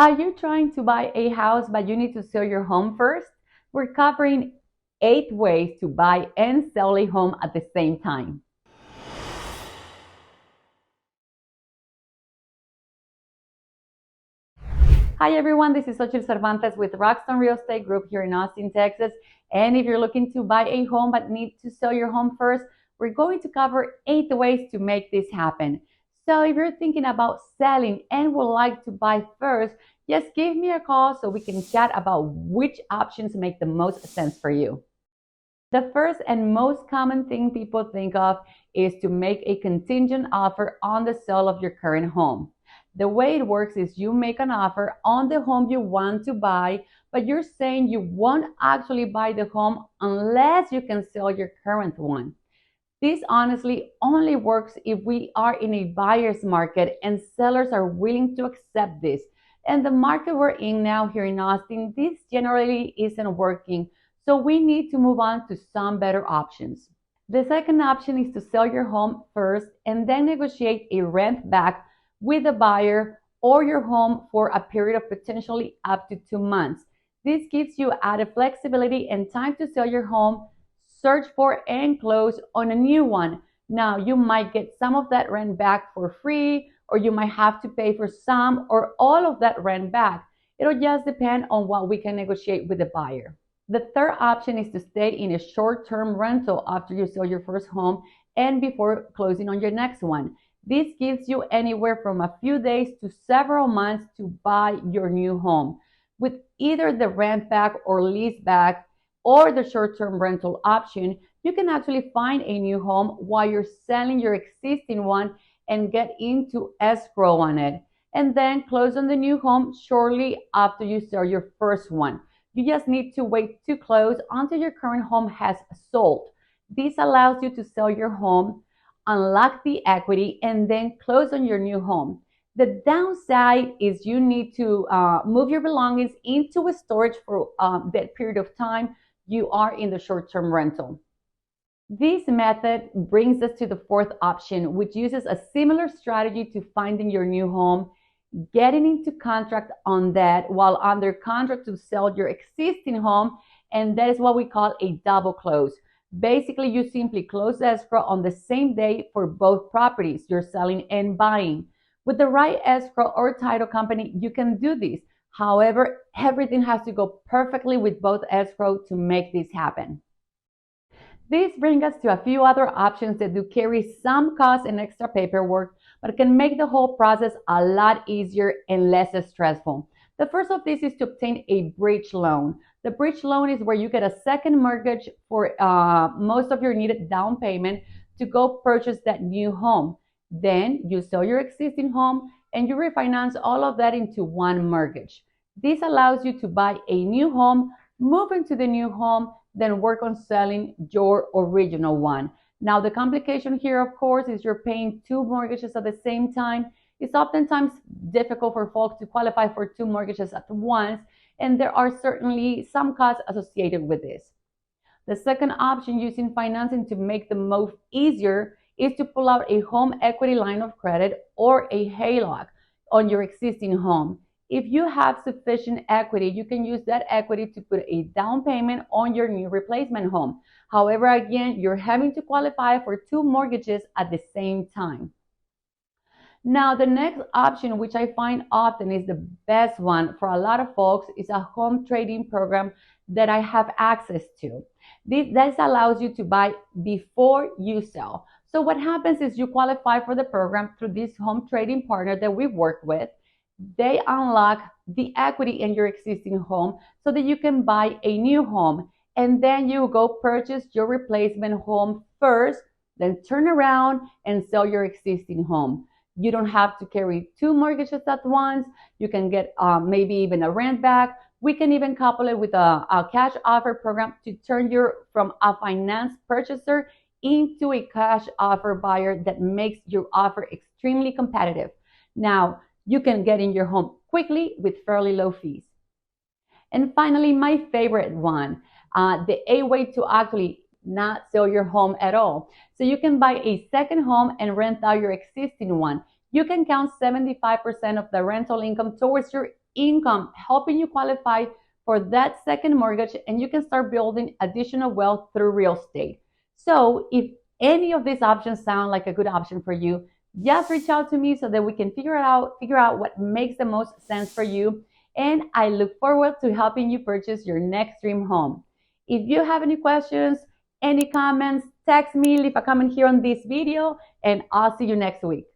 Are you trying to buy a house but you need to sell your home first? We're covering 8 ways to buy and sell a home at the same time. Hi everyone, this is Xochitl Cervantes with RockStone Real Estate Group here in Austin, Texas. And if you're looking to buy a home but need to sell your home first, we're going to cover 8 ways to make this happen. So if you're thinking about selling and would like to buy first, just give me a call so we can chat about which options make the most sense for you. The first and most common thing people think of is to make a contingent offer on the sale of your current home. The way it works is you make an offer on the home you want to buy, but you're saying you won't actually buy the home unless you can sell your current one. This honestly only works if we are in a buyer's market and sellers are willing to accept this. And the market we're in now here in Austin, this generally isn't working, so we need to move on to some better options. The second option is to sell your home first and then negotiate a rent back with the buyer or your home for a period of potentially up to 2 months. This gives you added flexibility and time to sell your home, search for and close on a new one. Now, you might get some of that rent back for free, or you might have to pay for some or all of that rent back. It'll just depend on what we can negotiate with the buyer. The third option is to stay in a short-term rental after you sell your first home and before closing on your next one. This gives you anywhere from a few days to several months to buy your new home. With either the rent back or lease back or the short-term rental option, you can actually find a new home while you're selling your existing one and get into escrow on it, and then close on the new home shortly after you sell your first one. You just need to wait to close until your current home has sold. This allows you to sell your home, unlock the equity, and then close on your new home. The downside is you need to move your belongings into a storage for that period of time you are in the short-term rental. This method brings us to the fourth option, which uses a similar strategy to finding your new home, getting into contract on that while under contract to sell your existing home, and that is what we call a double close. Basically, you simply close escrow on the same day for both properties you're selling and buying. With the right escrow or title company, you can do this. However, everything has to go perfectly with both escrow to make this happen. This brings us to a few other options that do carry some cost and extra paperwork, but can make the whole process a lot easier and less stressful. The first of these is to obtain a bridge loan. The bridge loan is where you get a second mortgage for most of your needed down payment to go purchase that new home. Then you sell your existing home and you refinance all of that into one mortgage. This allows you to buy a new home, move into the new home, then work on selling your original one. Now, the complication here, of course, is you're paying 2 mortgages at the same time. It's oftentimes difficult for folks to qualify for 2 mortgages at once, and there are certainly some costs associated with this. The second option, using financing to make the move easier, is to pull out a home equity line of credit or a HELOC on your existing home. If you have sufficient equity, you can use that equity to put a down payment on your new replacement home. However, again, you're having to qualify for 2 mortgages at the same time. Now, the next option, which I find often is the best one for a lot of folks, is a home trading program that I have access to. This allows you to buy before you sell. So what happens is you qualify for the program through this home trading partner that we work with. They unlock the equity in your existing home so that you can buy a new home. And then you go purchase your replacement home first, then turn around and sell your existing home. You don't have to carry 2 mortgages at once. You can get maybe even a rent back. We can even couple it with a cash offer program to turn you from a finance purchaser into a cash offer buyer that makes your offer extremely competitive. Now, you can get in your home quickly with fairly low fees. And finally, my favorite one, the A way to actually not sell your home at all. So you can buy a second home and rent out your existing one. You can count 75% of the rental income towards your income, helping you qualify for that second mortgage, and you can start building additional wealth through real estate. So if any of these options sound like a good option for you, just reach out to me so that we can figure out what makes the most sense for you. And I look forward to helping you purchase your next dream home. If you have any questions, any comments, text me, leave a comment here on this video, and I'll see you next week.